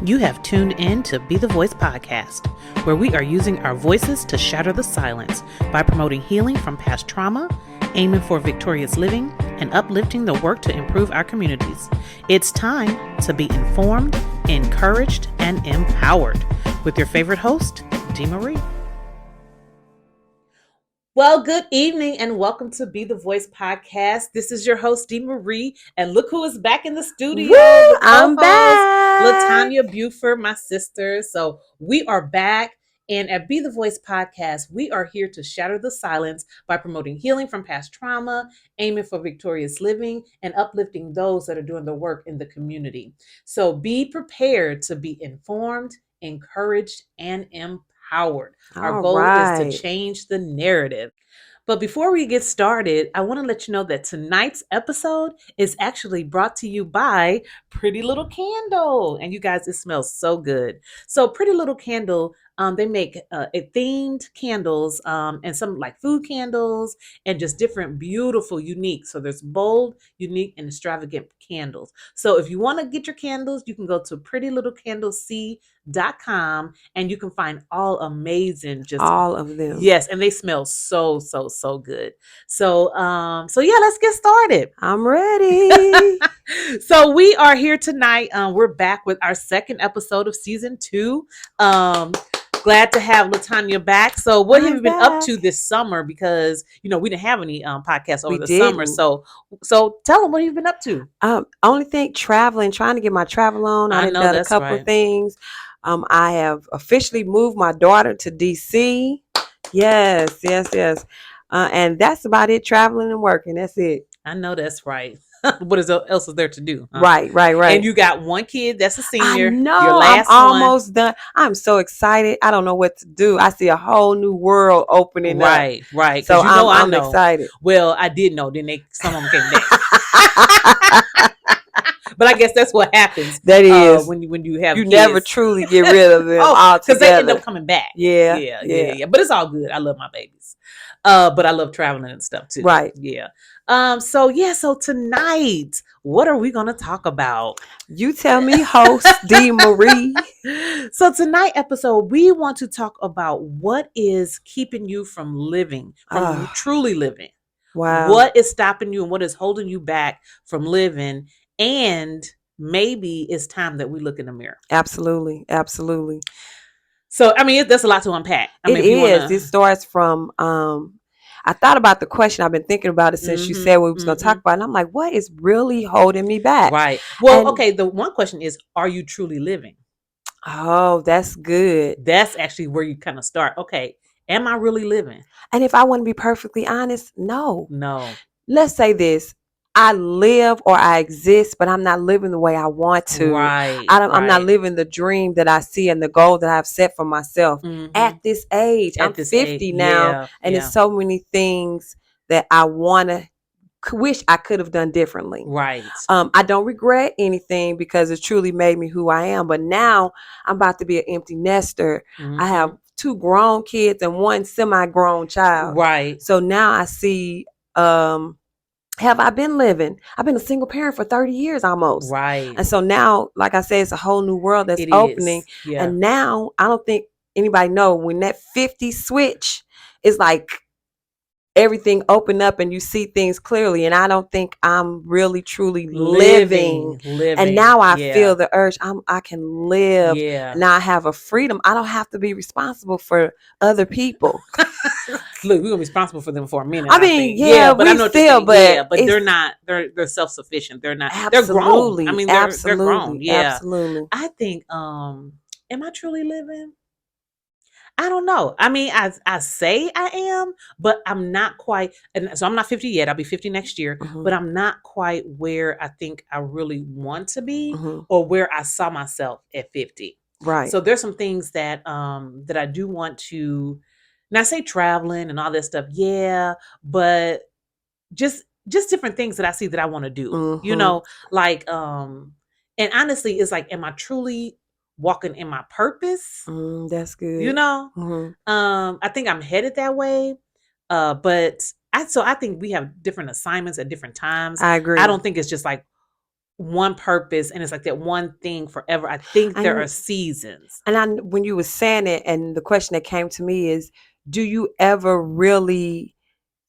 You have tuned in to Be the Voice podcast, where we are using our voices to shatter the silence by promoting healing from past trauma, aiming for victorious living, and uplifting the work to improve our communities. It's time to be informed, encouraged, and empowered with your favorite host, Dee Marie. Well, good evening and welcome to Be the Voice podcast. This is your host, Dee Marie, and look who is back in the studio. Woo, I'm back. Latonya Buford, my sister. So we are back, and at Be the Voice podcast, we are here to shatter the silence by promoting healing from past trauma, aiming for victorious living, and uplifting those that are doing the work in the community. So be prepared to be informed, encouraged, and empowered. Our goal is to change the narrative. But before we get started, I want to let you know that tonight's episode is actually brought to you by Pretty Little Candle. And you guys, it smells so good. So Pretty Little Candle, they make themed candles and some like food candles and just different beautiful, unique. So there's bold, unique, and extravagant candles. So if you want to get your candles, you can go to prettylittlecandlec.com and you can find all amazing, just all of them. Yes, and they smell so good. So yeah, let's get started. I'm ready. So we are here tonight. We're back with our second episode of season 2. Glad to have Latonya back. So what have you been up to this summer? Because, we didn't have any podcasts over the summer. So tell them what you've been up to. Only thing, traveling, trying to get my travel on. I've done a couple of things. I have officially moved my daughter to DC. Yes. And that's about it, traveling and working. That's it. I know that's right. What else is there to do? Huh? Right. And you got one kid that's a senior. I know. Your last I'm almost done. I'm so excited. I don't know what to do. I see a whole new world opening up. Right. So I'm excited. Well, I did know. Then some of them came back. But I guess that's what happens. That is when you have you kids. Never truly get rid of them altogether. Because they end up coming back. Yeah. But it's all good. I love my babies. But I love traveling and stuff too. Right. Yeah. So tonight, what are we gonna talk about? You tell me, host Dee Marie. So tonight episode, we want to talk about what is keeping you from living, from truly living. Wow. What is stopping you and what is holding you back from living? And maybe it's time that we look in the mirror. Absolutely. So, there's a lot to unpack. It starts from, I thought about the question. I've been thinking about it since you said we was going to talk about it. And I'm like, what is really holding me back? Right. Well, the one question is, are you truly living? Oh, that's good. That's actually where you kind of start. Okay. Am I really living? And if I want to be perfectly honest, no. Let's say this. I live or I exist, but I'm not living the way I want to. Right. I'm not living the dream that I see and the goal that I've set for myself at this age. I'm 50 now, and there's so many things that I wish I could have done differently. Right. I don't regret anything because it truly made me who I am. But now I'm about to be an empty nester. I have 2 grown kids and 1 semi-grown child. Right. So now I see. Have I been living? I've been a single parent for 30 years almost. Right. And so now, like I said, it's a whole new world that's opening. Yeah. And now I don't think anybody know when that 50 switch is like everything open up and you see things clearly. And I don't think I'm really truly living. And now I feel the urge. I can live. Yeah. Now I have a freedom. I don't have to be responsible for other people. Look, we're gonna be responsible for them for a minute. But I know still, but they're not. They're self-sufficient. They're not. Absolutely. They're grown. They're grown. Yeah, absolutely. I think. Am I truly living? I don't know. I say I am, but I'm not quite. And so I'm not 50 yet. I'll be 50 next year. But I'm not quite where I think I really want to be, or where I saw myself at 50. Right. So there's some things that I do want to. And I say traveling and all that stuff, but just different things that I see that I want to do, like, and honestly, it's like, am I truly walking in my purpose? That's good. I think I'm headed that way, but I think we have different assignments at different times. I agree. I don't think it's just like one purpose and it's like that one thing forever. I think there are And seasons. when you were saying it, and the question that came to me is, do you ever really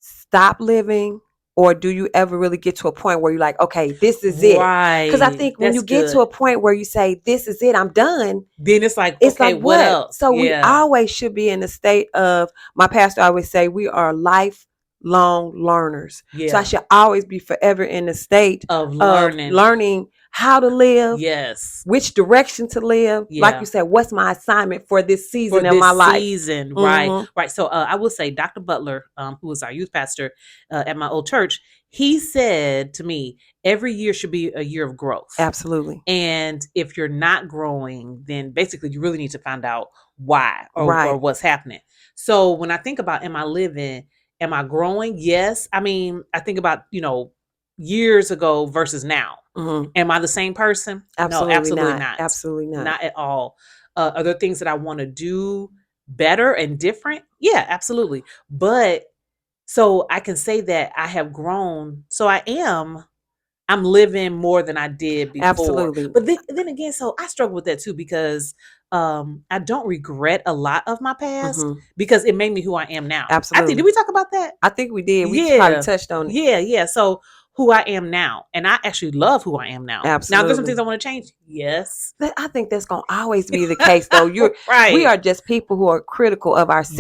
stop living, or do you ever really get to a point where you're like, okay, this is it? Because I Right. think when That's you get to good. a point where you say, this is it, I'm done, Then it's like, it's okay, like, what what? else? So we Yeah. always should be in a state of, my pastor always say, we are lifelong learners. So I Yeah. should always be forever in a state Of of learning. learning how to live, Yes. which direction to live. Like you Yeah. said, what's my assignment for this For season of my this life? season, right, Mm-hmm. right. So I will say, Dr. Butler, who was our youth pastor at my old church, he said to me, every year should be a year of growth. Absolutely. And if you're not growing, then basically you really need to find out why or Right. what's happening. So when I think about, am I living, am I growing? Yes. I mean, I think about, years ago versus now. Mm-hmm. Am I the same person? No, Absolutely absolutely not. not. Absolutely not. Not at all. Are there things that I want to do better and different? Yeah, absolutely. But so I can say that I have grown. So I'm living more than I did before. Absolutely. But then again, so I struggle with that too because I don't regret a lot of my past Mm-hmm. because it made me who I am now. I think, did Absolutely. we talk about that? I think we did. We probably Yeah. touched on it. Yeah, yeah. So who I am now. And I actually love who I am now. Now there's some things Absolutely. I want to change. Yes. I think that's gonna always be the case, though. We Right. are just people who are critical of ourselves,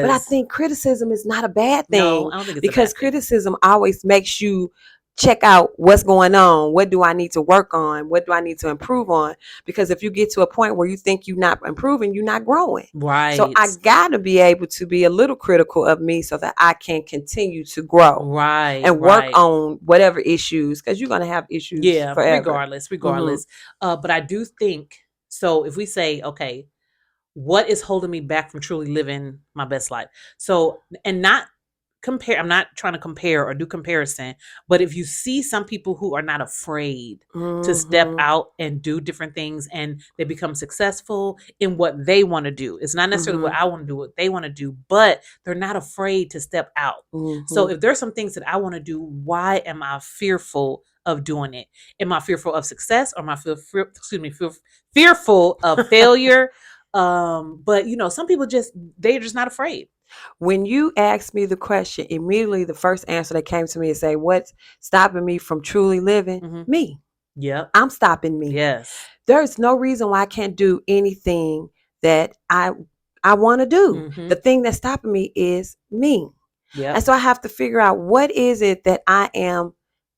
but I Yes. think criticism is not a bad No, thing, I don't think it's a because bad thing. criticism always makes you check out what's going on. What do I need to work on? What do I need to improve on? Because if you get to a point where you think you're not improving, you're not growing. So Right. I gotta be able to be a little critical of me so that I can continue to grow Right. and work Right. on whatever issues, because you're gonna have issues Yeah, forever. regardless, Mm-hmm. regardless. But I do think, so if we say, okay, what is holding me back from truly living my best life? So, and not compare, I'm not trying to compare or do comparison, but if you see some people who are not afraid to step Mm-hmm. out and do different things and they become successful in what they want to do. It's not necessarily what Mm-hmm. I want to do, what they want to do, but they're not afraid to step out. So Mm-hmm. if there's some things that I want to do, why am I fearful of doing it? Am I fearful of success, or am I fearful of failure? But some people they're just not afraid. When you asked me the question, immediately the first answer that came to me is say, what's stopping me from truly living? Mm-hmm. Me. Yep. I'm stopping me. Yes. There's no reason why I can't do anything that I want to do. Mm-hmm. The thing that's stopping me is me. Yep. And so I have to figure out, what is it that I am,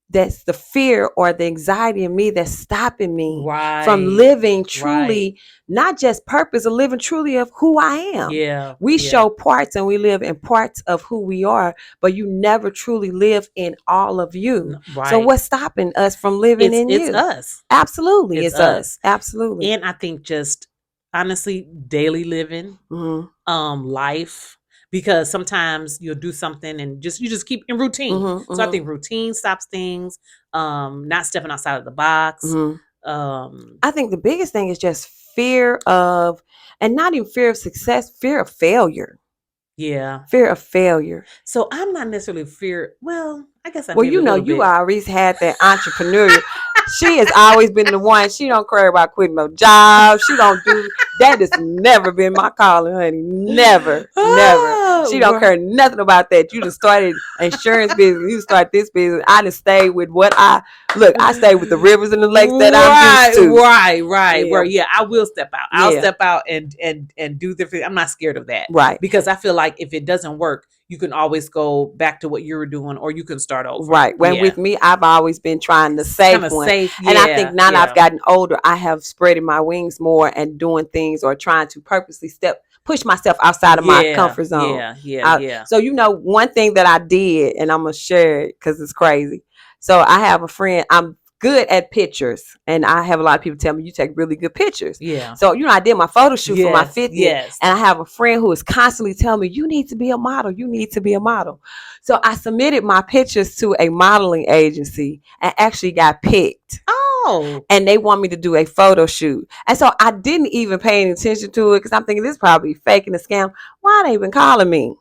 that's the fear or the anxiety in me that's stopping me from Right. living truly, Right. not just purpose, of living truly of who I am. Yeah. We Yeah. show parts and we live in parts of who we are, but you never truly live in all of you. Right. So what's stopping us from living in It's you? us. Absolutely, It's it's us. Absolutely. And I think just honestly, daily living, life, because sometimes you'll do something and you just keep in routine. Mm-hmm, So I mm-hmm, think routine stops things. Not stepping outside of the box. mm-hmm. I think the biggest thing is just fear of, and not even fear of success, fear of failure. Yeah. Fear of failure. So I'm not necessarily well, I guess I Well, maybe a little you bit. always had that entrepreneurial. She has always been the one. She don't care about quitting no job. She don't do that. Has never been my calling, honey. Never, never. She don't care nothing about that. You just started insurance business. You start this business. I just stayed with what I stayed with the rivers and the lakes that I'm used to. Right. Yeah, I will step out. I'll step out and do different. I'm not scared of that. Right. Because I feel like if it doesn't work, you can always go back to what you were doing, or you can start over. Right. When with me, I've always been trying the safe one. And I think now that I've gotten older, I have spreading my wings more and doing things, or trying to purposely push myself outside of my comfort zone. Yeah. So, one thing that I did, and I'm going to share it because it's crazy. So I have a friend, I'm good at pictures, and I have a lot of people tell me you take really good pictures. Yeah. So I did my photo shoot for my 50th. Yes. And I have a friend who is constantly telling me, you need to be a model. You need to be a model. So I submitted my pictures to a modeling agency and actually got picked. Oh. And they want me to do a photo shoot. And so I didn't even pay any attention to it because I'm thinking this is probably fake and a scam. Why are they even calling me?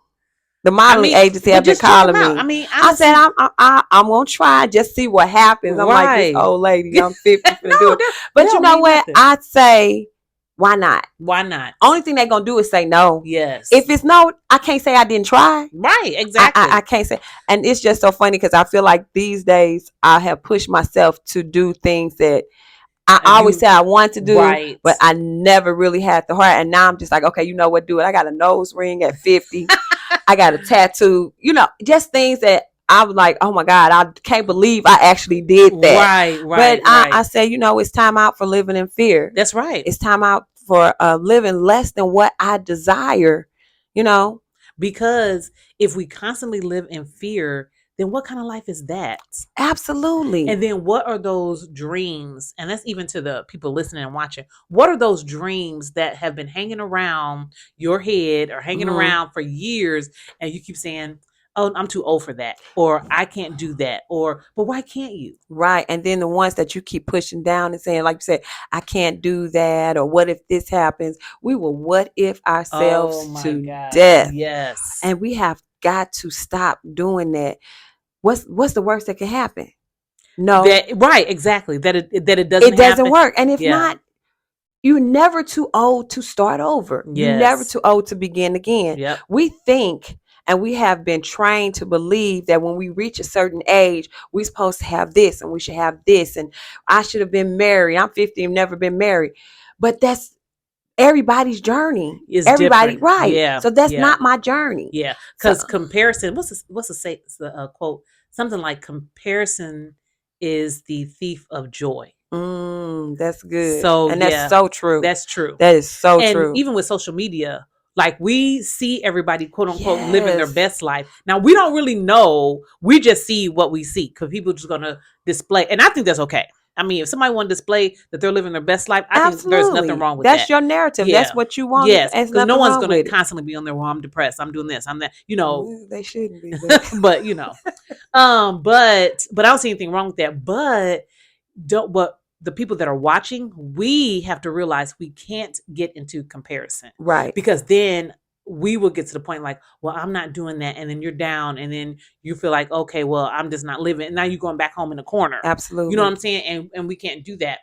The modeling agency but have been just check them calling out. I me. mean, I said honestly, I'm gonna try just see what happens. I'm like this right. old lady. I'm 50 finna do No, it. they But you don't know mean what? nothing. I'd say why not? Why not? Only thing they're gonna do is say no. Yes. If it's no, I can't say I didn't try. Right, exactly. I can't say. And it's just so funny because I feel like these days I have pushed myself to do things that I always said I wanted to do, right. but I never really had the heart. And now I'm just like, okay, you know what? Do it. I got a nose ring at 50. I got a tattoo. You know, just things that I was like, oh my God, I can't believe I actually did that. Right, But I say, you know, it's time out for living in fear. That's right. It's time out for living less than what I desire, you know. Because if we constantly live in fear, then what kind of life is that? Absolutely. And then what are those dreams? And that's even to the people listening and watching. What are those dreams that have been hanging around your head or hanging around for years, and you keep saying, oh, I'm too old for that, or I can't do that, or but why can't you? Right. And then the ones that you keep pushing down and saying, like you said, I can't do that, or what if this happens? We will what if ourselves to death. Yes. And we have got to stop doing that. What's the worst that can happen? No. Right, exactly. That it doesn't it doesn't happen. work. And if not, you're never too old to start over. Yes. You're never too old to begin again. Yep. We think and we have been trained to believe that when we reach a certain age, we're supposed to have this and we should have this. And I should have been married. I'm 50 and never been married. But that's everybody's journey. Is everybody different. Right. Yeah. So that's not my journey. Yeah. Because comparison, what's the quote? Something like comparison is the thief of joy. That's good. So and that's so true. That's true. That is so and true. Even with social media, like we see everybody quote unquote living their best life. Now we don't really know. We just see what we see because people are just gonna display, and I think that's okay. I mean, if somebody want to display that they're living their best life, I think there's nothing wrong with that. That's your narrative. That's what you want. Yes, because no one's going to constantly be on there. Well, I'm depressed. I'm doing this. I'm that. You know, well, they shouldn't be. But you know, but I don't see anything wrong with that. But the people that are watching, we have to realize we can't get into comparison, right? Because then we will get to the point like, well, I'm not doing that, and then you're down, and then you feel like, okay, well, I'm just not living, and now you're going back home in the corner. Absolutely, you know what I'm saying? And we can't do that.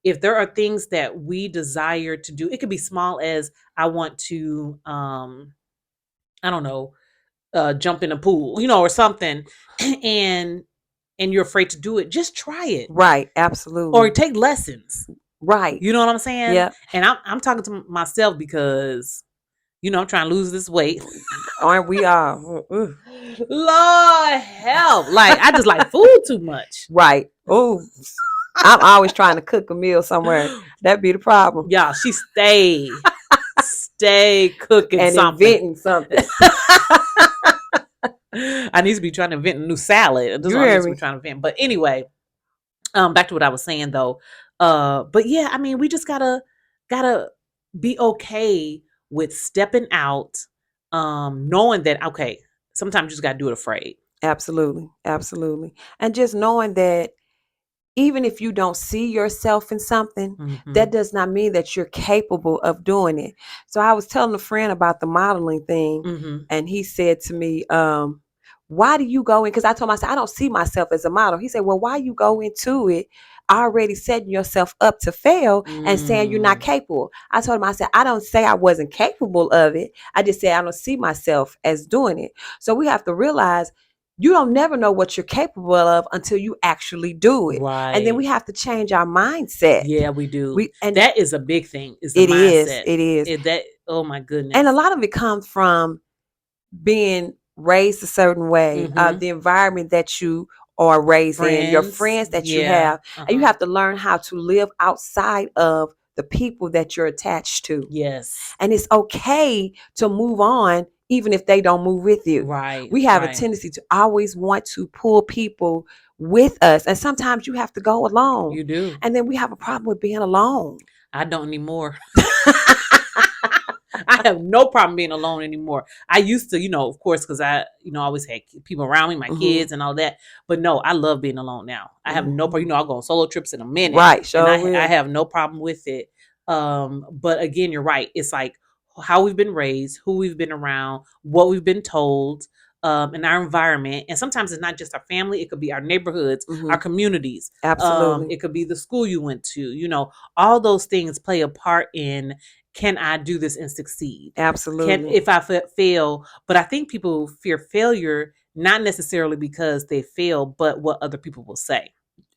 If there are things that we desire to do, it could be small as I want to, I don't know, jump in a pool, or something, and you're afraid to do it. Just try it, right? Absolutely, or take lessons, right? You know what I'm saying? Yeah. And I'm talking to myself because, I'm trying to lose this weight. Aren't we all? Lord help. Like, I just like food too much. Right. Oh, I'm always trying to cook a meal somewhere. That'd be the problem. Yeah, she stay cooking and something. Inventing something. I need to be trying to invent a new salad. This is what I need to be trying to invent. But anyway, back to what I was saying though. But yeah, I mean, we just gotta be okay with stepping out, knowing that, okay, sometimes you just got to do it afraid. Absolutely. Absolutely. And just knowing that even if you don't see yourself in something, that does not mean that you're capable of doing it. So I was telling a friend about the modeling thing, and he said to me, why do you go in? Because I told him, I said, I don't see myself as a model. He said, well, why you go into it already setting yourself up to fail and saying you're not capable? I told him, I said, I don't say I wasn't capable of it. I just said I don't see myself as doing it. So we have to realize you don't never know what you're capable of until you actually do it. Right. And then we have to change our mindset. Yeah, we do. And that is a big thing. Is the mindset. It is. Oh my goodness. And a lot of it comes from being raised a certain way, the environment that you are raised in, your friends that you have, and you have to learn how to live outside of the people that you're attached to. Yes. And it's okay to move on even if they don't move with you. Right. We have a tendency to always want to pull people with us. And sometimes you have to go alone. You do. And then we have a problem with being alone. I don't anymore. I have no problem being alone anymore. I used to, of course, because I, always had people around me, my kids and all that. But no, I love being alone now. I have no problem. I'll go on solo trips in a minute. Right. Sure. And I have no problem with it. But again, you're right. It's like, how we've been raised, who we've been around, what we've been told, in our environment. And sometimes it's not just our family, it could be our neighborhoods, our communities. Absolutely. It could be the school you went to. All those things play a part in, can I do this and succeed? Can, Absolutely. if I fail? But I think people fear failure not necessarily because they fail, but what other people will say.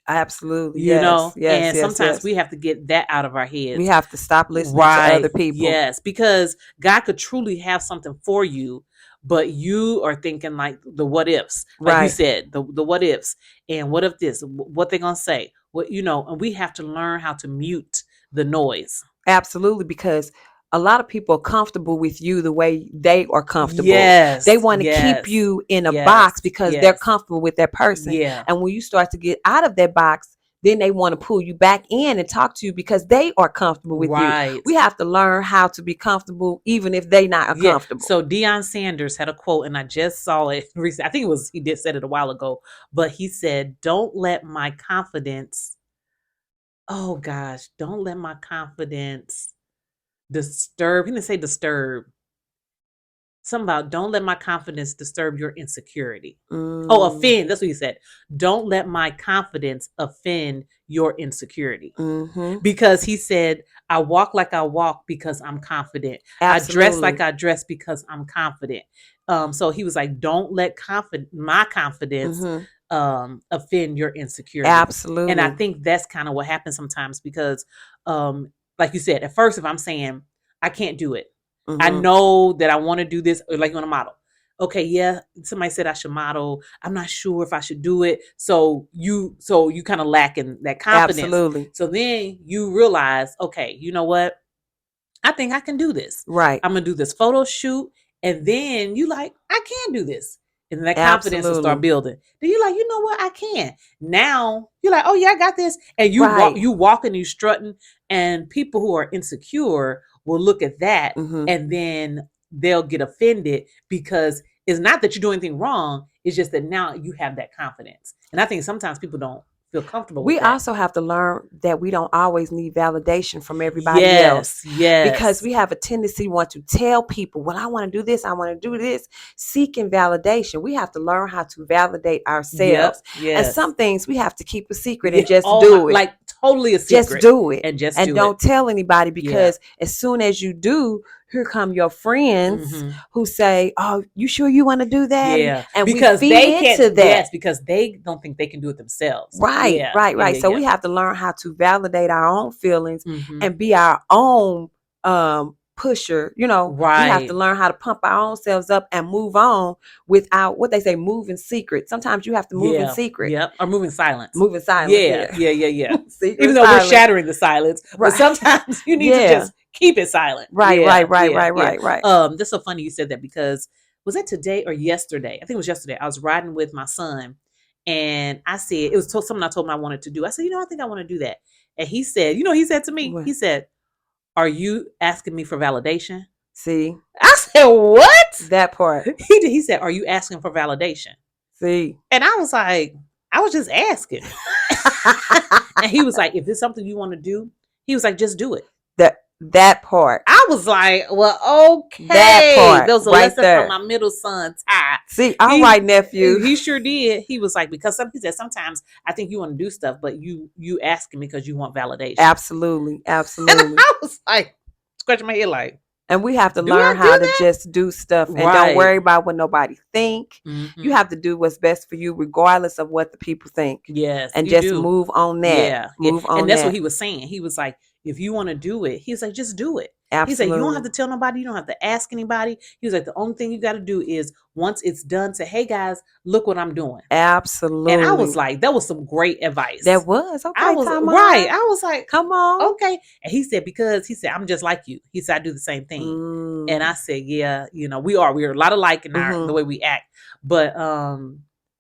Absolutely. Yes. Yes. And Yes. sometimes Yes. we have to get that out of our We heads. have to stop listening to other Right. people. Yes. Because God could truly have something for you, but you are thinking like the what ifs, like you Right. said, the what ifs, and what if this, what they're gonna say, and we have to learn how to mute the noise. Absolutely, because a lot of people are comfortable with you the way they are comfortable. They Yes. want to keep Yes. you in a box Yes. because they're Yes. comfortable with that person. Yeah. And when you start to get out of that box, then they want to pull you back in and talk to you because they are comfortable with you. Right. We have to learn how to be comfortable even if they not Yeah. comfortable. So Deion Sanders had a quote, and I just saw it recently. I think he did said it a while ago, but he said, "Don't let my confidence. Oh gosh, don't let my confidence disturb." He didn't say disturb. Something about don't let my confidence disturb your insecurity. Oh, Mm, offend. That's what he said. Don't let my confidence offend your insecurity. mm-hmm. Because he said, I walk like I walk because I'm confident. I dress like Absolutely. I dress because I'm confident. So he was like, don't let my confidence Mm-hmm. offend your insecurity. And I Absolutely. think that's kind of what happens sometimes because, like you said, at first, if I'm saying I can't do it, I Mm-hmm. know that I want to do this, or like you want to model. Okay, yeah, somebody said I should model. I'm not sure if I should do it. So you kind of lacking that confidence. Absolutely. So then you realize, okay, you know what? I think I can do this. Right. I'm gonna do this photo shoot, and then you like, I can do this, and then that confidence will start Absolutely. building. Then you like, you know what, I can. Now you're like, oh yeah, I got this, and Right. you walking, you strutting, and people who are insecure will look at that, Mm-hmm. and then they'll get offended because it's not that you're doing anything wrong. It's just that now you have that confidence, and I think sometimes people don't feel comfortable with We that. also have to learn that we don't always need validation from everybody else Yes, because yes, we have a tendency to want to tell people, well, I want to do this, I want to do this, seeking validation. We have to learn how to validate ourselves. yep, And yes. some things we have to keep a secret and Yeah. just Oh my, do it. like totally a Just secret, do it. and just And do it. don't tell anybody Yeah. because as soon as you do, here come your friends Hmm. who say, oh, you sure you want to do that? Yeah. And we Because feed they can't. into that. Yes. Because they don't think they can do it themselves. Right, Yeah. right, Yeah. right. Yeah. So Yeah. we have to learn how to validate our own feelings Hmm. and be our own pusher. We have to Right. learn how to pump our own selves up and move on without what they say, move in secret. Sometimes you have to move in Yeah. secret, Yep. Or moving silence. move in silence. Yeah. Yeah, Yeah. Yeah. Yeah. Even secret though we're silence. shattering the silence, but Right. sometimes you need to Yeah. just keep it silent. Right, Yeah. right, right, Yeah. right, Yeah. right, right. That's so funny you said that because was that today or yesterday? I think it was yesterday. I was riding with my son, and I said it was something I told him I wanted to do. I said, I think I want to do that, and he said, he said to me, What? he said, "Are you asking me for validation?" See I said, "What?" that part. He said, "Are you asking for validation?" See. And I was like, "I was just asking." And he was like, "If it's something you want to do," he was like, "Just do it." That part. I was like, well, That okay. part There was a right lesson from there. my middle son, Ty. See, all He right, nephew. he sure did. He was like, because he said sometimes I think you want to do stuff, but you asking me because you want validation. Absolutely, And absolutely. I was like, scratching my head like, And we have to do I learn do how to that? just do stuff and don't Right. worry about what nobody think. You Mm-hmm. have to do what's best for you regardless of what the people think. Yes, And you just do. move on that. Yeah, yeah. Move And on that's what that. he was saying. He was like, if you want to do it, he's like, just do it. He's like, you don't have Absolutely. to tell nobody, you don't have to ask anybody. He was like, the only thing you got to do is once it's done, say, hey guys, look what I'm doing. And I was Absolutely. like, that was some great advice. That was I okay, was right. Tamara. I was like, Come on. okay. And he said, because he said, I'm just like you. He said, I do the same thing. And I Mm. said, yeah, we are a lot alike in the Mm-hmm. way we act. But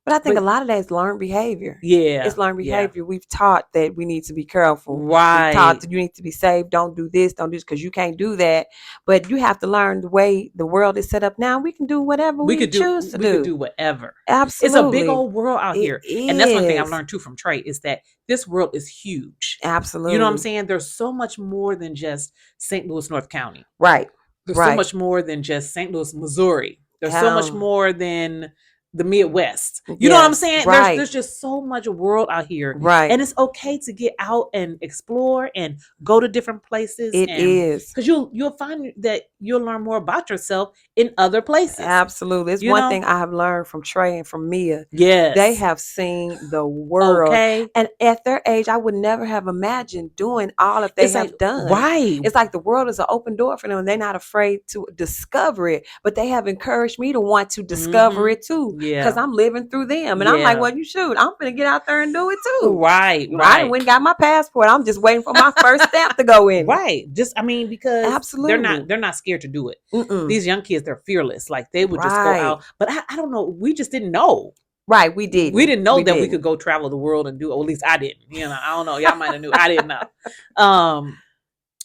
But I think but a lot of that is learned behavior. yeah, It's learned yeah. behavior. We've taught that we need to be careful. We've taught Right. that you need to be safe. Don't do this, don't do this, because you can't do that. But you have to learn the way the world is set up now. We can do whatever we choose to We could do. do whatever. It's a big Absolutely. old world out It here. And that's one thing I've is. learned too from Trey is that this world is huge. You know what I'm Absolutely. saying? There's so much more than just St. Louis, North County. Right. There's so Right. much more than just St. Louis, Missouri. There's so much Um, more than the Midwest. You know what I'm yes. saying? Right. There's just so much world out here. Right. And it's okay to get out and explore and go to different places, It and is. because you'll find that you'll learn more about yourself in other places. Absolutely. It's You one know? thing I have learned from Trey and from Mia. They Yes. have seen the world. Okay. And at their age, I would never have imagined doing all that they It's like have done. right. It's like the world is an open door for them and they're not afraid to discover it. But they have encouraged me to want to discover Mm-hmm. it too. Because Yeah. I'm living through them. And I'm like, Yeah. well, you shoot, I'm gonna get out there and do it too. Right. You know, I done Right. went and got my passport. I'm just waiting for my first stamp to go in it. Right. Just I mean, because Absolutely. they're not scared to do it. Mm-mm. These young kids, they're fearless. Like they would just go Right. out. But I don't know. We just didn't know. Right. We We didn't. didn't know We that we could didn't. go travel the world and do, or at least I didn't. You know, I don't know. Y'all might have knew. I didn't know.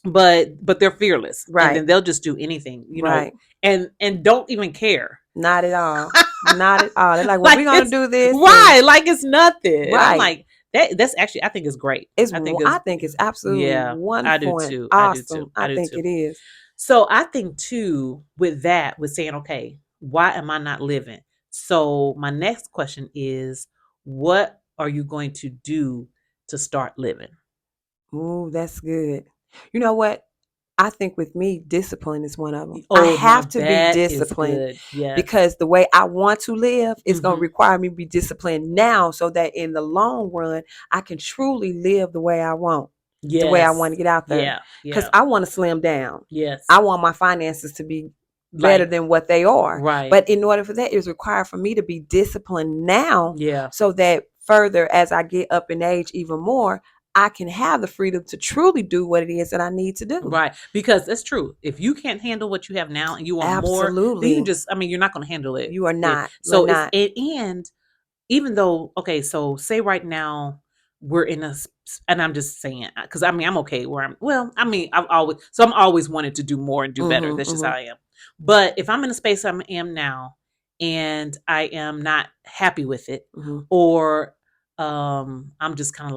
But they're fearless. And then Right. they'll just do anything, you know, Right. and don't even care. Not at all. Not at all. They're like, well, Like we're gonna it's do this. right, like it's nothing. And I'm Right. like, that's actually I think it's great. I think it's absolutely Yeah, I do wonderful and too. I do too. awesome. I I do think too. it is. So I think too with that, with saying, okay, why am I not living? So my next question is, what are you going to do to start living? Ooh, that's good. You know what? I think with me, discipline is one of them. I Oh, now have to be that is disciplined good. Yes. because the way I want to live is going to Mm-hmm. require me to be disciplined now so that in the long run, I can truly live the way I want, the way I want Yes. to get out there. Yeah. Because Yeah. I want to slim down. Yes. I want my finances to be better Like than what they are. right. But in order for that, it's required for me to be disciplined now Yeah. so that further as I get up in age even more, I can have the freedom to truly do what it is that I need to do. Right. Because that's true. If you can't handle what you have now and you want more, then Absolutely. you just I mean, you're not gonna handle it. You are not. You are So it's not. and even though okay, so say right now we're in and I'm just saying because I mean I'm okay where I'm. Well, I mean I'm always wanted to do more and do better. That's just how I am. But if I'm in a space I am now and I am not happy with it, or I'm just kind of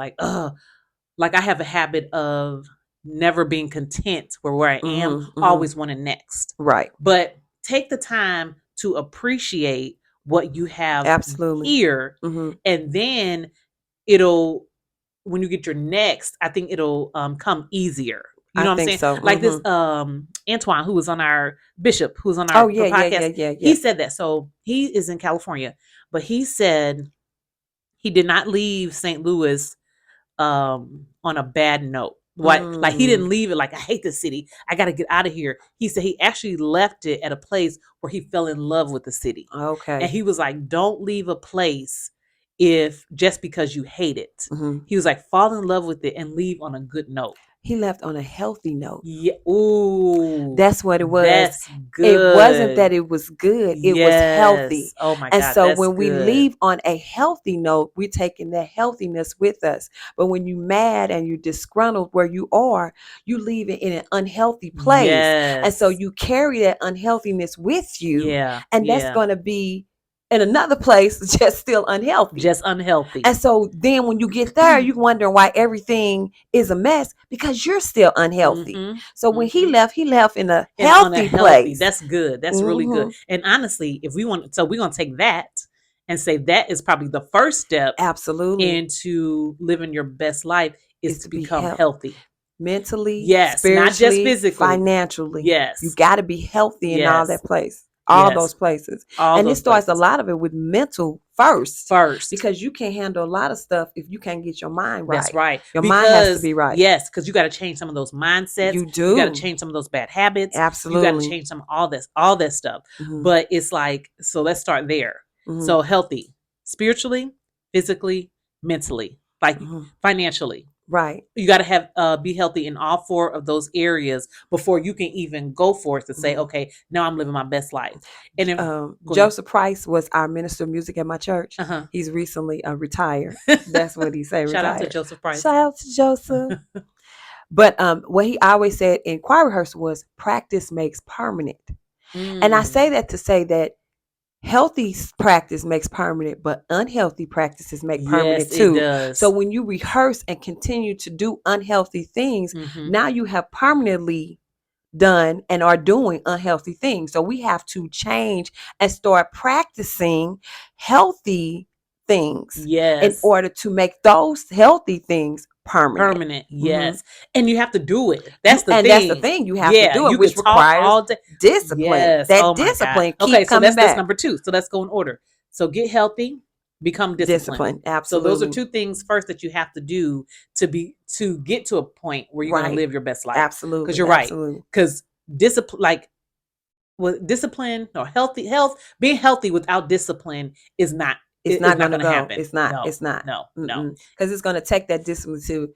like I have a habit of never being content where I am, always wanting next. Right. But take the time to appreciate what you have Absolutely. here, and then it'll when you get your next, I think it'll come easier. You know I what I'm think saying? so. Like this Antoine, who was on our bishop, who's on our podcast, he said that. So he is in California, but he said he did not leave St. Louis on a bad note. Like he didn't leave it like I hate this city. I got to get out of here. He said he actually left it at a place where he fell in love with the city. Okay. And he was like, don't leave a place if just because you hate it. He was like, fall in love with it and leave on a good note. He left on a healthy note. Yeah. Ooh. That's what it was. That's good. It wasn't that it was good. It was healthy. Oh my and God. so that's when we good. leave on a healthy note, we're taking that healthiness with us. But when you're mad and you're disgruntled where you are, you leave it in an unhealthy place. Yes. And so you carry that unhealthiness with you. Yeah. And that's going to be in another place just still unhealthy. Just unhealthy. And so then when you get there, you wonder why everything is a mess because you're still unhealthy. So when he left in a healthy place. That's good. That's really good. And honestly, if we want, so we're going to take that and say that is probably the first step absolutely into living your best life is to become healthy. Mentally, yes, spiritually, not just physically, financially. Yes. You got to be healthy in all that place. All those places. And it starts a lot of it with mental first. Because you can't handle a lot of stuff if you can't get your mind right. That's right. Your mind has to be right. Yes, because you got to change some of those mindsets. You do. You got to change some of those bad habits. Absolutely. You got to change all that stuff. But it's like, so let's start there. So healthy, spiritually, physically, mentally, like financially. Right. You got to have be healthy in all four of those areas before you can even go forth to say, okay, now I'm living my best life. And then, Joseph Price was our minister of music at my church. He's recently retired. That's what he said. Shout out to Joseph Price. Shout out to Joseph. But what he always said in choir rehearsal was practice makes permanent. And I say that to say that healthy practice makes permanent, but unhealthy practices make permanent too. It does. So when you rehearse and continue to do unhealthy things, now you have permanently done and are doing unhealthy things. So we have to change and start practicing healthy things in Yes. order to make those healthy things permanent. Permanent. Mhm. Yes. And you have to do it. That's the And that's the thing. thing, you have to Yeah. do it, You could which talk requires all day. discipline. Yes. That Oh my God. discipline Okay. keep So coming that's back. number 2. So let's go in order. So get healthy, become disciplined. Discipline, So those are absolutely. 2 things first that you have to do to get to a point where you're going to Right. live your best life. Because Absolutely. you're right. Absolutely. Because discipline, like with discipline or being healthy without discipline is not It's is not not going to going to go. happen. It's not. No, It's not. no, no. Because it's going to take that discipline to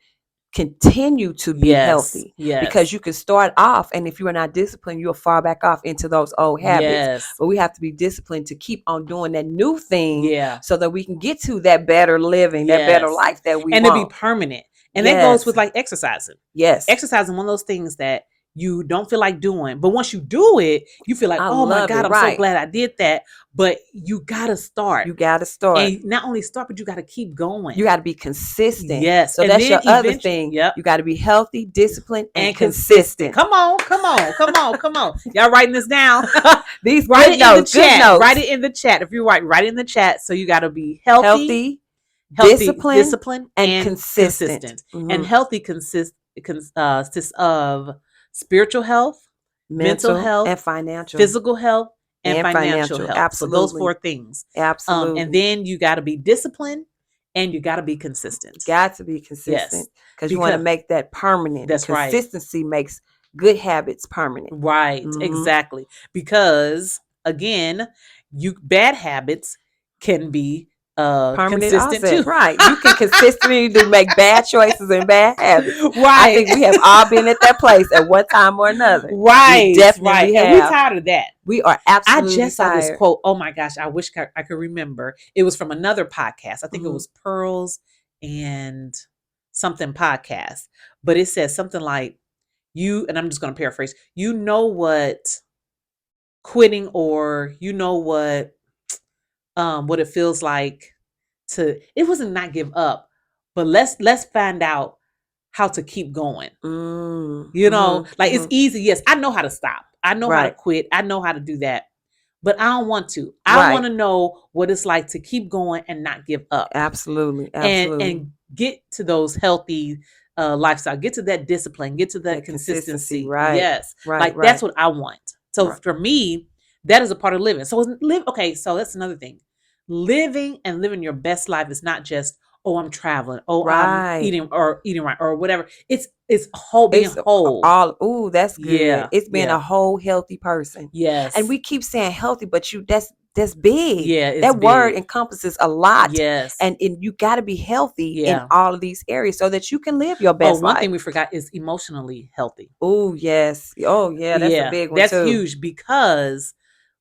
continue to be Yes, healthy, because yes, you can start off, and if you are not disciplined, you'll fall back off into those old habits. yes, But we have to be disciplined to keep on doing that new thing, yeah, so that we can get to that better living, that better yes. life that we And to be want. permanent. And that goes Yes. with like exercising. Yes. Exercising, one of those things that you don't feel like doing, but once you do it, you feel like, I oh my love it. God, I'm so Right. glad I did that. But you gotta start. You got to start. And not only start, but you gotta keep going. You got to be consistent. Yes. So And that's then your other eventually, thing. yep. You got to be healthy, disciplined, and And consistent. consistent. Come on, come on, come on, come on. Y'all writing this down? These Write good it in the notes. Good chat. notes. Write it in the chat. If you're write it in the chat. So you got to be healthy, Healthy, discipline, and and consistent. consistent. And Mhm. healthy consists of spiritual health, mental Mental health, and financial. physical health, and And financial financial. health. So those 4 Absolutely. things. Absolutely. And then you got to be disciplined and you got to be consistent. Got to be Yes. consistent, because you want to Because make that permanent. that's right. Consistency makes good habits permanent. Right, Mhm. exactly. Because again, bad habits can be Permanent consistent offset. too. Right. You can consistently do make bad choices and bad habits. I Right. think we have all been at that place at one time or another. We Right, definitely right. And we have. tired of that. We are I absolutely just saw this tired. quote. Oh my gosh, I wish I could remember. It was from another podcast. I think it Mhm. was Pearls and something podcast. But it says something like and I'm just going to paraphrase. You know what quitting, or you know what it feels like it wasn't not give up, but let's find out how to keep going. You know, like it's easy. Yes, I know how to stop. I know how to Right. quit. I know how to do that. But I don't want to. I Right. want to know what it's like to keep going and not give up. Absolutely. And Absolutely. get to those healthy lifestyle, get to that discipline, get to that consistency. Right. Yes. Right. Like Right. that's what I want. So Right. for me, that is a part of living. So okay, so that's another thing. Living your best life is not just, oh, I'm traveling, oh, I'm Right. eating right or whatever. It's being It's whole. all. Ooh, that's good. Yeah. It's being Yeah. a whole healthy person. Yes. And we keep saying healthy, but that's big. Yeah, it's that word big. encompasses a lot. Yes. And you got to be healthy in Yeah. all of these areas so that you can live your Oh, best one life. thing we forgot is emotionally healthy. Oh, yes. Oh, yeah. That's a big one That's too. huge, because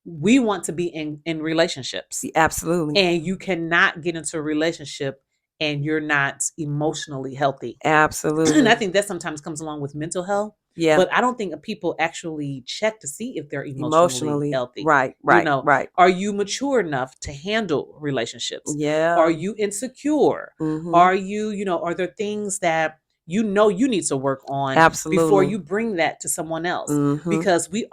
we want to be in relationships. Absolutely. And you cannot get into a relationship and you're not emotionally healthy. And Absolutely. I think that sometimes comes along with mental health. Yeah. But I don't think people actually check to see if they're emotionally Emotionally healthy. Right. Right. You know, Right. are you mature enough to handle relationships? Yeah. Are you insecure? Mhm. Are you, are there things that you need to work on Absolutely. before you bring that to someone else? Mhm. Because we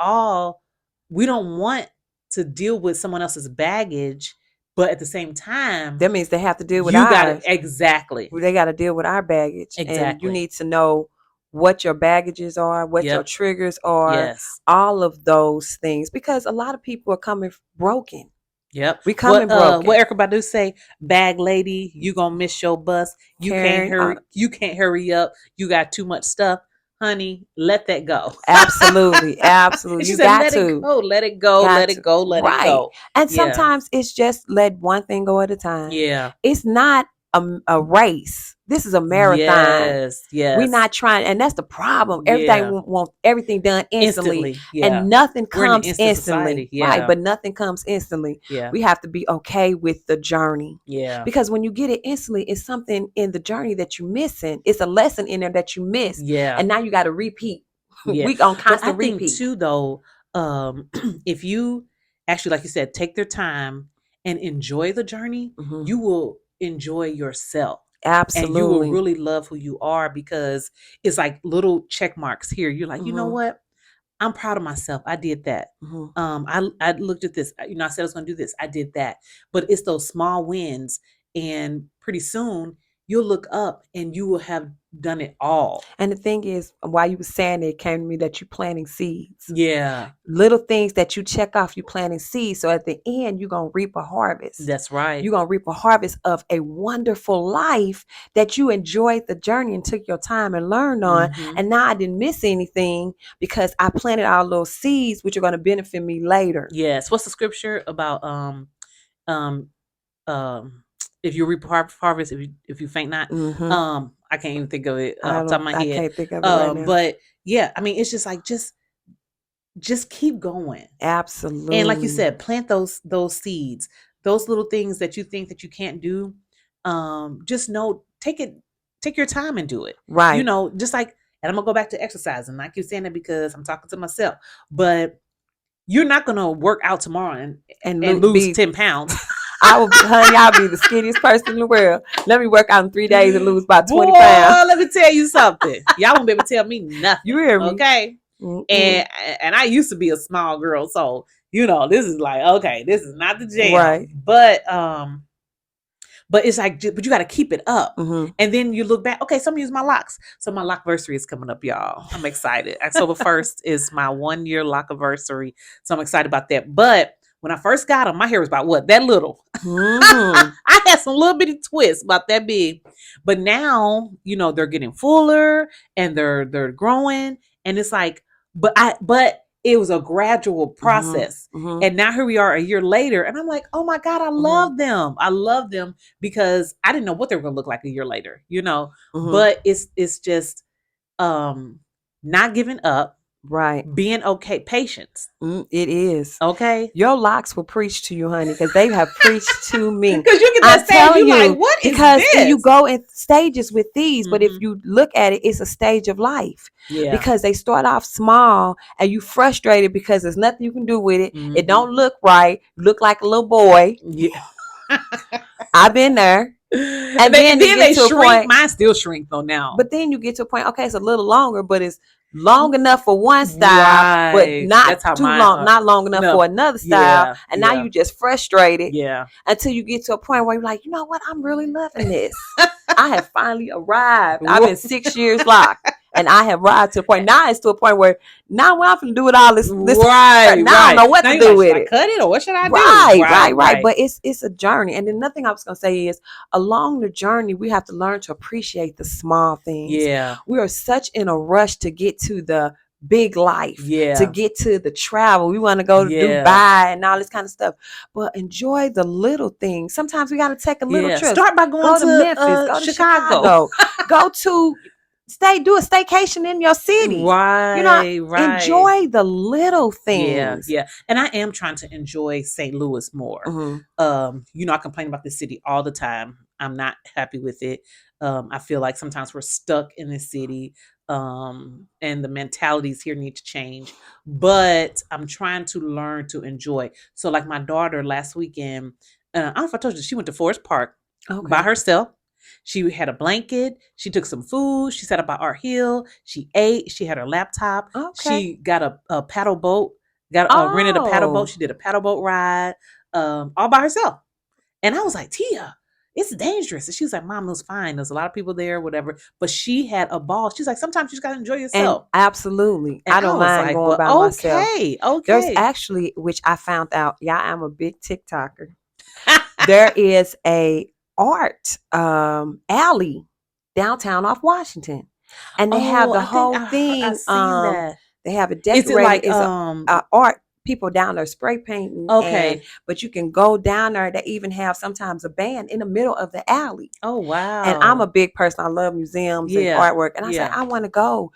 don't want to deal with someone else's baggage, but at the same time, That means they have to deal with you got ours. it. Exactly. They got to deal with our baggage. And you Exactly. need to know what your baggages are, what your Yep. triggers are, Yes. all of those things, because a lot of people are coming broken. Yep. We coming broken. What Erykah Badu say? Bag lady, you gonna miss your bus. You can't hurry. You can't hurry up. You got too much stuff, honey. Let that go. Absolutely. Absolutely. She You said, got let to. it go. Let it go. Got Let to. it go. Let Right. it go. And Yeah. sometimes it's just let one thing go at a time. Yeah. It's not a race. This is a marathon. Yes. Yes. We're not trying, and that's the problem. Yeah. Everything want everything done instantly. Yeah. And nothing We're in an comes instant instantly. society. Yeah. Right, but nothing comes instantly. Yeah. We have to be okay with the journey. Yeah. Because when you get it instantly, it's something in the journey that you're missing. It's a lesson in there that you missed. Yeah. And now you got to repeat. Yeah. We on But I constant think repeat. too, though, if you actually, like you said, take their time and enjoy the journey, Mhm. you will enjoy yourself. Absolutely. And you will really love who you are, because it's like little check marks here. You're like, you know Mhm. what? I'm proud of myself. I did that. I looked at this. I said I was going to do this. I did that. But it's those small wins, and pretty soon you'll look up and you will have done it all. And the thing is, while you were saying it came to me that you're planting seeds. Yeah. Little things that you check off, you planting seeds. So at the end, you're going to reap a harvest. That's right. You're going to reap a harvest of a wonderful life that you enjoyed the journey and took your time and learned on. And now I didn't miss anything because I planted all those seeds, which are going to benefit me later. Yes. What's the scripture about? If you reap harvest, if you faint not. I can't even think of it off the top of my head. I can't think of it right now. But yeah, I mean, it's just like just keep going. Absolutely. And like you said, plant those seeds, those little things that you think that you can't do. Just know, take your time and do it. Right. Just like, and I'm gonna go back to exercising. I keep saying that because I'm talking to myself, but you're not gonna work out tomorrow and lose 10 pounds. Honey, I'll be the skinniest person in the world. Let me work out in 3 days and lose about 20 pounds. Let me tell you something. Y'all won't be able to tell me nothing. You hear me? Okay. And I used to be a small girl, so this is like, okay, this is not the jam. Right. But it's like, but you got to keep it up. And then you look back. Okay, so I'm gonna use my locks. So my lockversary is coming up, y'all. I'm excited. October 1st is my 1-year lockiversary. So I'm excited about that. But when I first got them, my hair was about what? That little. I had some little bitty twists about that big. But now, they're getting fuller and they're growing. And it's like, but it was a gradual process. And now here we are a year later. And I'm like, oh my God, I love them. I love them because I didn't know what they were going to look like a year later, But it's just not giving up. Right. Being okay. Patience. It is. Okay. Your locks will preach to you, honey, because they have preached to me. Because you get that stage, you like, what is because this? You go in stages with these, but if you look at it, it's a stage of life. Yeah. Because they start off small and you frustrated because there's nothing you can do with it. It don't look right. You look like a little boy. Yeah. I've been there. And then they shrink. Mine still shrink though now. But then you get to a point, okay, it's a little longer, but it's long enough for one style, but not too long, not long enough for another style. And now you just frustrated. Yeah. Until you get to a point where you're like, you know what? I'm really loving this. I have finally arrived. I've been 6 years locked. And I have arrived to a point. Now it's to a point where now when I'm going to do it all this right. Now I don't know what to do with it. Cut it or what should I do? Right. But it's a journey. And then another thing I was going to say is along the journey, we have to learn to appreciate the small things. Yeah. We are such in a rush to get to the big life, to get to the travel. We want to go to Dubai and all this kind of stuff. But enjoy the little things. Sometimes we got to take a little trip. Start by going to Memphis, go to Chicago. Go to do a staycation in your city. Right. Enjoy the little things. Yeah. And I am trying to enjoy St. Louis more. I complain about this city all the time. I'm not happy with it. I feel like sometimes we're stuck in this city. And the mentalities here need to change. But I'm trying to learn to enjoy. So like my daughter last weekend, I don't know if I told you, she went to Forest Park by herself. She had a blanket. She took some food. She sat up by Art Hill. She ate. She had her laptop. She got a paddle boat. Rented a paddle boat. She did a paddle boat ride all by herself. And I was like, Tia, it's dangerous. And she was like, Mom, it was fine. There's a lot of people there, whatever. But she had a ball. She's like, sometimes you just got to enjoy yourself. And absolutely. And I don't mind going by myself. Okay. There's actually, which I found out, I'm a big TikToker. There is a art alley downtown off Washington, and they have the whole thing. I've seen that. They have it decorated. Is it like art people down there spray painting? But you can go down there. They even have sometimes a band in the middle of the alley. Oh wow! And I'm a big person. I love museums and artwork, and I said I want to go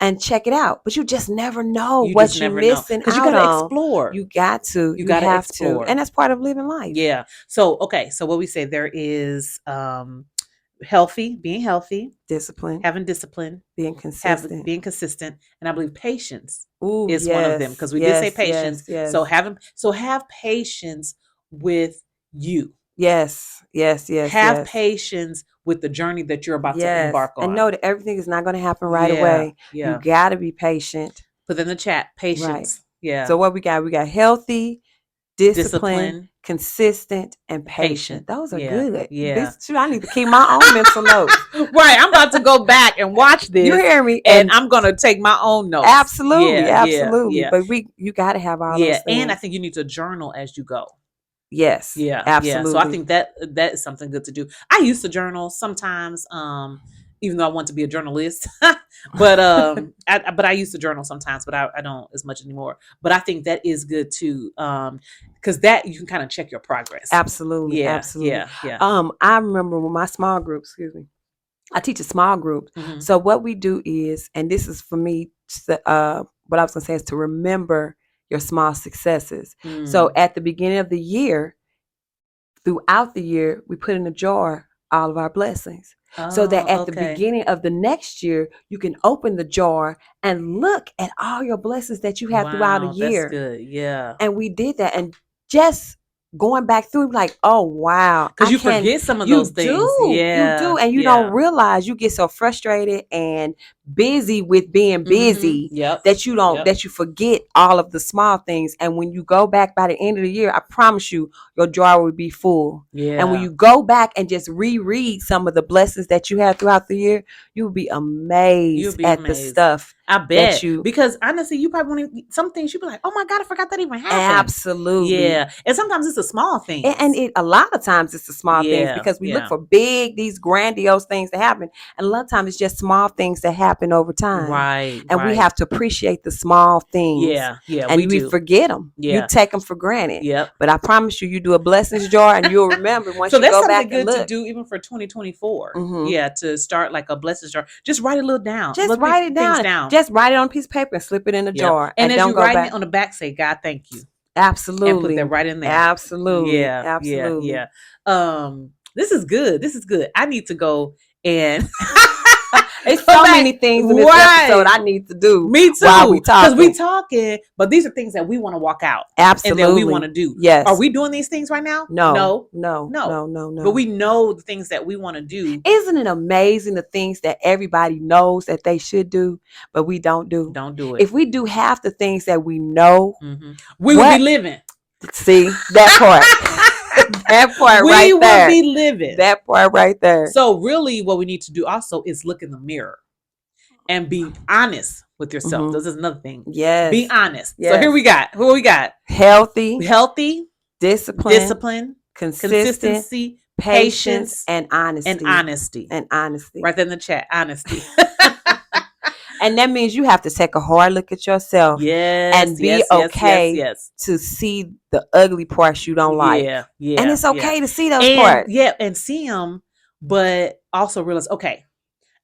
and check it out. But you just never know what you're missing out on. You gotta explore. You got to. You have explore. To. And that's part of living life. Yeah. So, so what we say, there is being healthy. Discipline. Having discipline. Being consistent. Being consistent. And I believe patience is one of them. Because we did say patience. Yes. So have patience with you. Yes. Have patience with the journey that you're about to embark on. And know that everything is not going to happen right away. You got to be patient. Put in the chat. Right. Patience. Yeah. So what we got? We got healthy, disciplined, Discipline. consistent, and Patient. patient. Those are Yeah. good. Yeah. I need to keep my own mental notes. Right. I'm about to go back and watch You this, hear me? and And I'm gonna take my own notes. absolutely, Yeah. Yeah. absolutely. Yeah. But you got to have all Yeah. those And I things. think you need to journal as you go. Yes, Yeah, yeah. So I absolutely. think that is something good to do. I used to journal sometimes, even though I want to be a journalist, but I used to journal sometimes, but I don't as much anymore. But I think that is good too, because that you can kind of check your progress. Absolutely, Yeah, absolutely. yeah, yeah. I remember when my small group, excuse me, I teach a small group. Hmm. So what we do is, and this is for me, what I was gonna say is to remember your small successes. So Mm. at the beginning of the year, throughout the year, we put in a jar all of our blessings. So that Oh, at the okay. beginning of the next year, you can open the jar and look at all your blessings that you had throughout a Wow, that's year. good. Yeah, And we did that. And just going back through, like, oh wow, because you forget some of those things. you Yeah, do, and you don't yeah. realize you get so frustrated and busy with being Mm-hmm. busy Yep. that you don't Yep. that you forget all of the small things. And when you go back by the end of the year, I promise you, your jar will be full. And when Yeah. you go back and just reread some of the blessings that you had throughout the year, you'll be You'll amazed be at the amazed. stuff I that bet. you Because honestly, you probably want to, some things you be like, oh my God, I forgot that even happened. absolutely. Yeah. And sometimes it's the small And things. it a lot of times it's the small things, Yeah. because we look Yeah. for these grandiose things to happen, and a lot of times it's just small things that happen over time, Right. and we Right. have to appreciate the small things, Yeah. Yeah. We and we do. forget them. You Yeah. take them for granted, Yep. but I promise you, you do a blessings jar, and you'll remember once So you that's go something back and good to look. do even for 2024. Hmm. Yeah. To start like a blessed jar. Just write a little down. Just Little write it things down. down. Just write it on a piece of paper and slip it in a Yep. jar, And and as don't you're go writing it back. on the back, say, God, thank you. And put that Absolutely, right in there. absolutely, Yeah, yeah, absolutely. yeah. This is good. This is good. I need to go and It's come so back. many things in this episode Right. I need to do Me while we too. Because we talking. talking, but these are things that we want to walk out and that we want Absolutely. to do. Are Yes. we doing these things right now? No, No. no, No. no, no, But no. we know the things that we want to do. Isn't it amazing the things that everybody knows that they should do, but we don't do? Don't do it. If we do half the things that we know, We will be living. See that part. That part We right will there. be living. That part right there. So really what we need to do also is look in the mirror and be honest with yourself. Mhm. This is another thing. Yes. Be honest. Yes. So here we got. Who we got? Healthy, Healthy, discipline, consistency, patience, and honesty. and honesty. And honesty. Right there in the chat. Honesty. And that means you have to take a hard look at yourself, Yes. and be okay to see the ugly parts you don't like. Yeah. Yeah. And it's okay to see those and, parts. Yeah. And see them, but also realize, okay,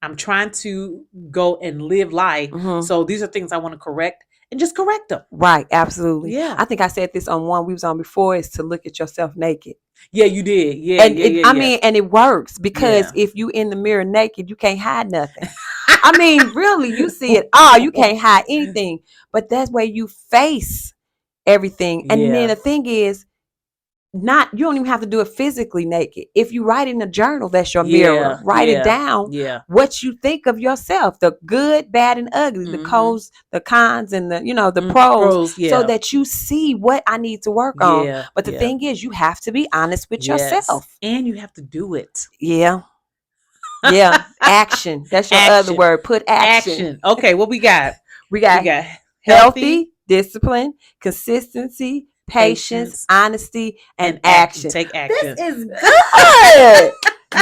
I'm trying to go and live life. Mhm. So these are things I want to correct, and just correct them. Right, absolutely. Yeah. I think I said this on one we was on before, is to look at yourself naked. Yeah, you did. Yeah, And yeah. I mean, and it works, because Yeah. if you in the mirror naked, you can't hide nothing. I mean, really, you see it all. You can't hide anything. But that's where you face everything. And then the thing is, you don't even have to do it physically naked. If you write in a journal, that's your mirror. Write it down. Yeah. What you think of yourself, the good, bad, and ugly, the cons, and the pros, so that you see what I need to work on. But the thing is, you have to be honest with yourself. And you have to do it. Yeah. Yeah. Action. That's your other word. Put action. Okay, what we got? We got healthy, discipline, consistency, patience, honesty, and action. Take action. This is good.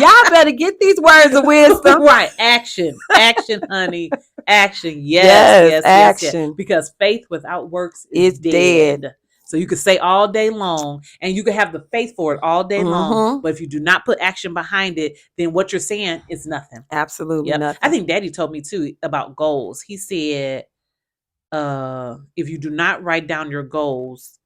Y'all better get these words of wisdom. Right. Action. Action, honey. Action. Yes. Action. Because faith without works is dead. So you could say all day long, and you could have the faith for it all day long. But if you do not put action behind it, then what you're saying is nothing. Absolutely nothing. I think Daddy told me too about goals. He said, if you do not write down your goals,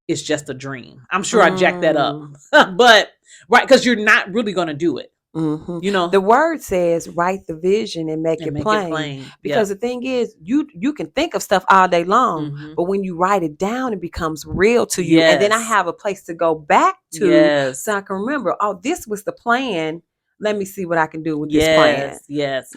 it's just a dream. I'm sure I jacked that up. But right, because you're not really going to do it. The word says write the vision and make it plain. Because the thing is, you can think of stuff all day long, but when you write it down, it becomes real to you. And then I have a place to go back to, so I can remember, oh, this was the plan let me see what I can do with this plan. Yes.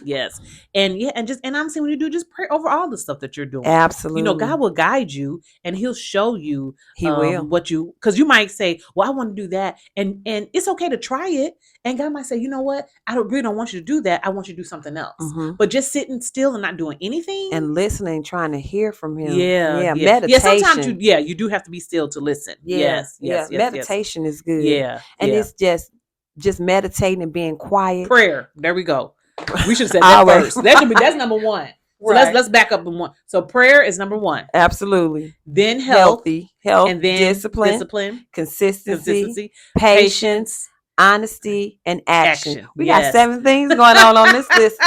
And and honestly, when you do, just pray over all the stuff that you're doing. Absolutely. God will guide you and he'll show you He will. what you, because you might say, well, I want to do that. And it's okay to try it. And God might say, you know what? I really don't want you to do that. I want you to do something else. Mm-hmm. But just sitting still and not doing anything. And listening, trying to hear from him. Yeah. Meditation. Sometimes you do have to be still to listen. Yes. Meditation is good. Yeah. And it's just meditating and being quiet. Prayer. There we go. We should have said that first. That's number one. So let's back up one. So prayer is number one. Absolutely. Then health, and then discipline, consistency, patience, honesty, and action. We got 7 things going on this list.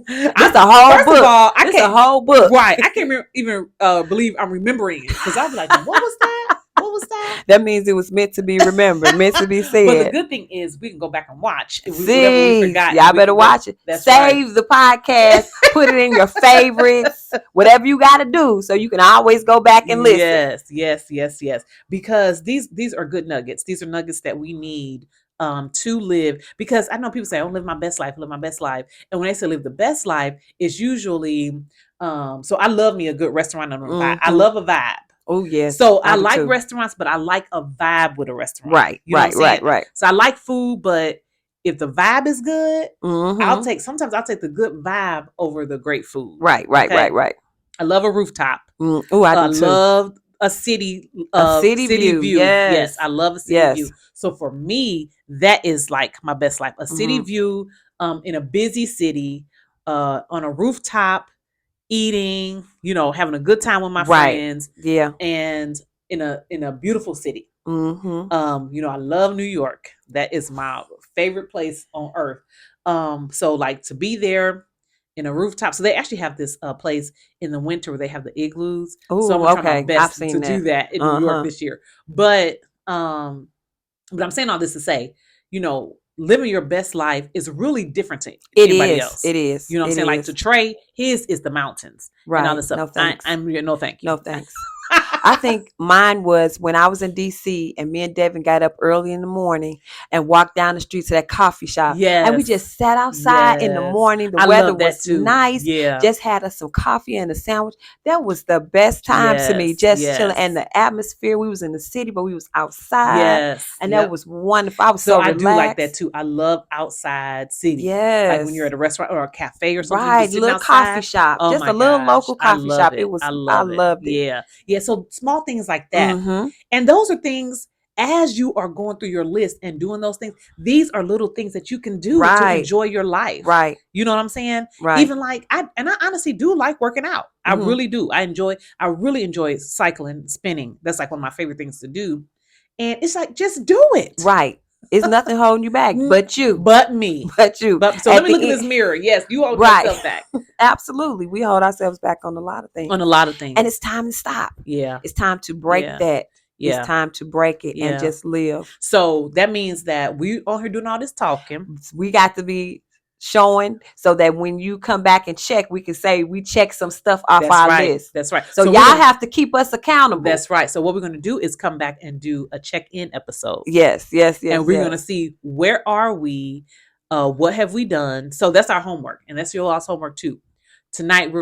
It's a whole book. Of all, it's a whole book. Right. I can't even believe I'm remembering it, because I'll be like, what was that? What was that? That means it was meant to be remembered, meant to be said. But the good thing is we can go back and watch. Whatever we forgot, y'all better watch it. Save right. the podcast, put it in your favorites, whatever you got to do, so you can always go back and listen. Yes. Because these are good nuggets. These are nuggets that we need to live. Because I know people say, I don't live my best life, And when they say live the best life, it's usually, so I love me a good restaurant and a vibe. I love a vibe. Oh, yes. So I like restaurants, but I like a vibe with a restaurant. Right, right. So I like food, but if the vibe is good, sometimes I'll take the good vibe over the great food. Right. I love a rooftop. Oh, I do too. Love a city view. Yes, I love a city view. So for me, that is like my best life. A city view in a busy city, on a rooftop, eating, having a good time with my friends. Yeah. And in a beautiful city. Mm-hmm. I love New York. That is my favorite place on earth. So like to be there in a rooftop. So they actually have this place in the winter where they have the igloos. Ooh, so I'm gonna try my best to do that in New York this year. But I'm saying all this to say, living your best life is really different to anybody else. It is. You know what I'm saying? Like to Trey, his is the mountains. Right. And all this stuff. No thanks. No thank you. No thanks. I think mine was when I was in DC and me and Devin got up early in the morning and walked down the street to that coffee shop. Yes. And we just sat outside in the morning. The weather was nice. Yeah. Just had us some coffee and a sandwich. That was the best time to me. Just chilling. And the atmosphere, we was in the city, but we was outside. Yes. And that was wonderful. I was so relaxed. I do like that too. I love outside city. Yes. Like when you're at a restaurant or a cafe or something. Right. Little outside. Coffee shop. Just a little local coffee shop. It was, I loved it. Yeah. Yeah. So small things like that. Mm-hmm. And those are things, as you are going through your list and doing those things, these are little things that you can do to enjoy your life. Right. You know what I'm saying? Right. Even like I honestly do like working out. I really do. I really enjoy cycling, spinning. That's like one of my favorite things to do. And it's like, just do it. Right. It's nothing holding you back but you. But me. But you. So let me look in this mirror. Yes, you hold yourself back. Absolutely. We hold ourselves back on a lot of things. And it's time to stop. Yeah. It's time to break that. Yeah. It's time to break it and just live. So that means that we on here doing all this talking. We got to be showing so that when you come back and check, we can say we check some stuff off our list. That's right. So y'all have to keep us accountable. That's right. So what we're going to do is come back and do a check-in episode. Yes. And we're going to see, where are we? What have we done? So that's our homework. And that's your all's homework too. Tonight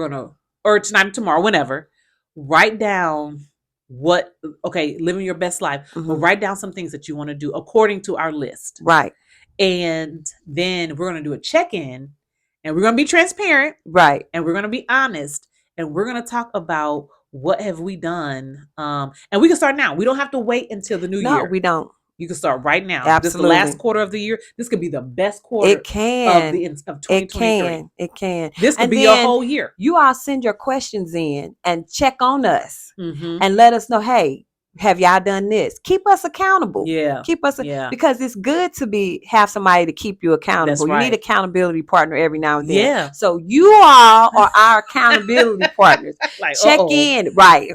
or tomorrow, whenever, write down living your best life. But write down some things that you want to do according to our list. Right. And then we're going to do a check-in, and we're going to be transparent. Right. And we're going to be honest, and we're going to talk about what have we done. And we can start now. We don't have to wait until the new year. No, we don't. You can start right now. Absolutely. This is the last quarter of the year. This could be the best quarter of 2023. It can. This could be your whole year. You all send your questions in and check on us and let us know, hey, have y'all done this? Keep us accountable. Yeah. Keep us because it's good to have somebody to keep you accountable. That's right. You need accountability partner every now and then. Yeah. So you all are our accountability partners. Like, check in, right.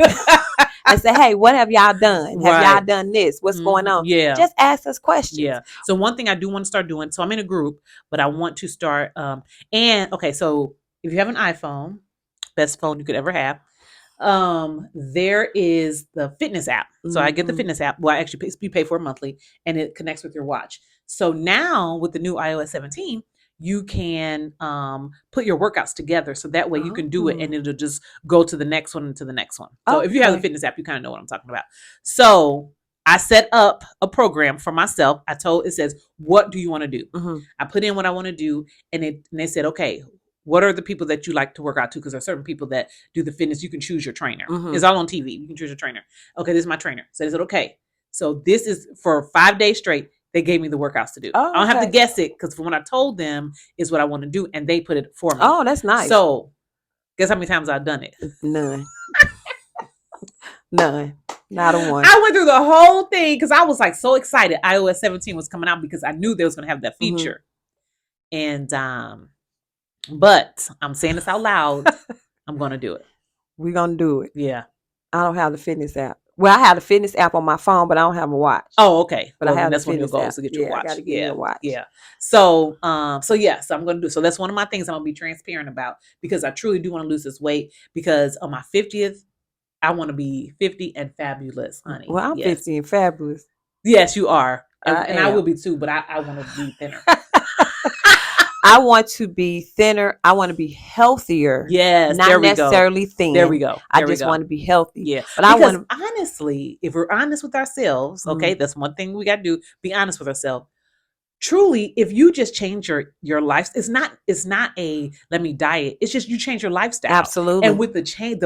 And say, hey, what have y'all done? Have y'all done this? What's going on? Yeah. Just ask us questions. Yeah. So one thing I do want to start doing, so I'm in a group, but I want to start, so if you have an iPhone, best phone you could ever have, there is the fitness app. So I get the fitness app. Well, I actually you pay for it monthly, and it connects with your watch. So now with the new iOS 17, you can put your workouts together, so that way you can do it and it'll just go to the next one and to the next one. So if you have the fitness app, you kind of know what I'm talking about. So I set up a program for myself. It says, what do you want to do? I put in what I want to do, and they said, okay, what are the people that you like to work out to? Because there are certain people that do the fitness. You can choose your trainer. It's all on TV. You can choose your trainer. Okay, this is my trainer. So they said, okay, so this is for 5 days straight. They gave me the workouts to do. I don't have to guess it, because when I told them is what I want to do, and they put it for me. Oh, that's nice. So guess how many times I've done it? None. Not a one. I went through the whole thing because I was like so excited. iOS 17 was coming out because I knew they was going to have that feature. And but I'm saying this out loud. I'm going to do it. We're going to do it. Yeah. I don't have the fitness app. Well, I have the fitness app on my phone, but I don't have a watch. Oh, okay. But I have that's one of your goals to get your watch. I got to get a watch. Yeah. So, so I'm going to do. So that's one of my things I'm going to be transparent about, because I truly do want to lose this weight, because on my 50th, I want to be 50 and fabulous, honey. Well, I'm 50 and fabulous. Yes, you are. And I will be too, but I want to be thinner. I want to be thinner. I want to be healthier. Yes, not necessarily thin. There we go. I just want to be healthy. Yeah, but because honestly, if we're honest with ourselves, okay, that's one thing we got to do. Be honest with ourselves. Truly, if you just change your life, it's not a let me diet. It's just you change your lifestyle. Absolutely. And with the change,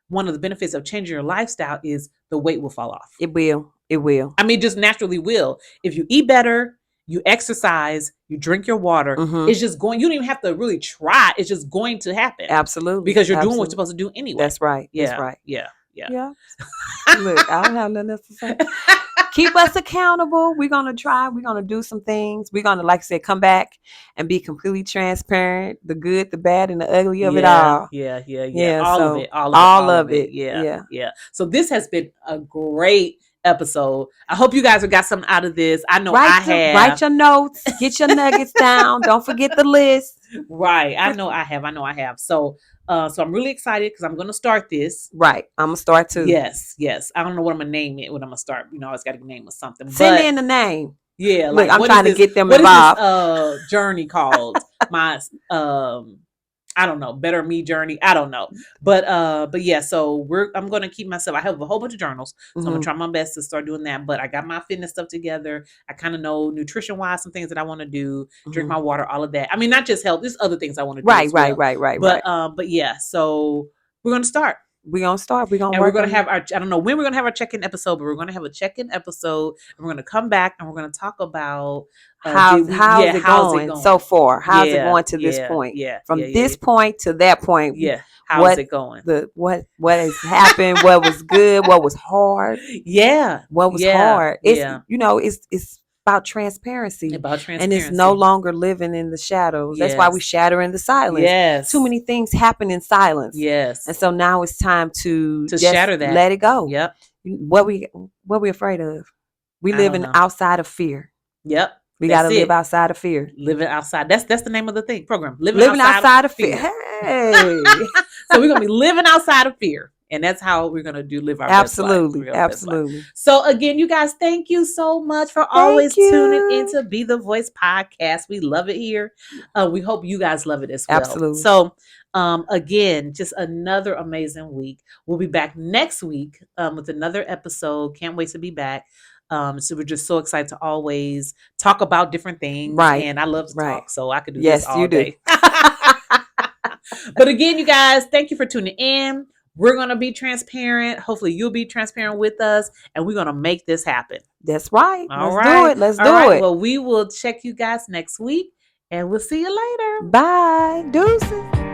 one of the benefits of changing your lifestyle is the weight will fall off. It will. I mean, just naturally will. If you eat better, you exercise, you drink your water, it's just going, you don't even have to really try. It's just going to happen. Absolutely. Because you're doing what you're supposed to do anyway. That's right. Yeah. That's right. Yeah. Look, I don't have nothing else to say. Keep us accountable. We're going to try. We're going to do some things. We're going to, like I said, come back and be completely transparent. The good, the bad, and the ugly of it all. Yeah. All of it. Yeah. So this has been a great episode. I hope you guys have got something out of this. I know I have. Write your notes. Get your nuggets down. Don't forget the list. Right. I know I have. So I'm really excited because I'm going to start this. Right. I'm going to start too. Yes. I don't know what I'm going to name it, when I'm going to start. I always got to name it something. Send in the name. Yeah. Look, I'm trying to get them involved. What is this journey called? My, I don't know, better me journey. I don't know. But yeah, so I'm going to keep myself. I have a whole bunch of journals. So I'm going to try my best to start doing that. But I got my fitness stuff together. I kind of know nutrition wise, some things that I want to do, drink my water, all of that. I mean, not just health, there's other things I want to do. Right. But yeah, so we're going to start. We're going to start. We're going to have I don't know when we're going to have our check-in episode, but we're going to have a check-in episode, and we're going to come back and we're going to talk about how's it going so far? How's it going to this point? From this point to that point. Yeah. How's it going? What has happened? What was good? What was hard? Yeah. What was hard? It's about transparency. And it's no longer living in the shadows. That's why we shatter in the silence. Yes. Too many things happen in silence. Yes. And so now it's time to just shatter that. Let it go. Yep. What we afraid of? We living outside of fear. Yep. We got to live outside of fear. Living outside. That's the name of the program. Living outside of fear. Hey. So we're going to be living outside of fear. And that's how we're going to live our best life. Absolutely. So again, you guys, thank you so much for always tuning into Be the Voice podcast. We love it here. We hope you guys love it as well. Absolutely. So again, just another amazing week. We'll be back next week with another episode. Can't wait to be back. So we're just so excited to always talk about different things. Right. And I love to talk, so I could do this all day. But again, you guys, thank you for tuning in. We're going to be transparent. Hopefully you'll be transparent with us, and we're going to make this happen. That's right. Let's do it. Well, we will check you guys next week, and we'll see you later. Bye. Deuces.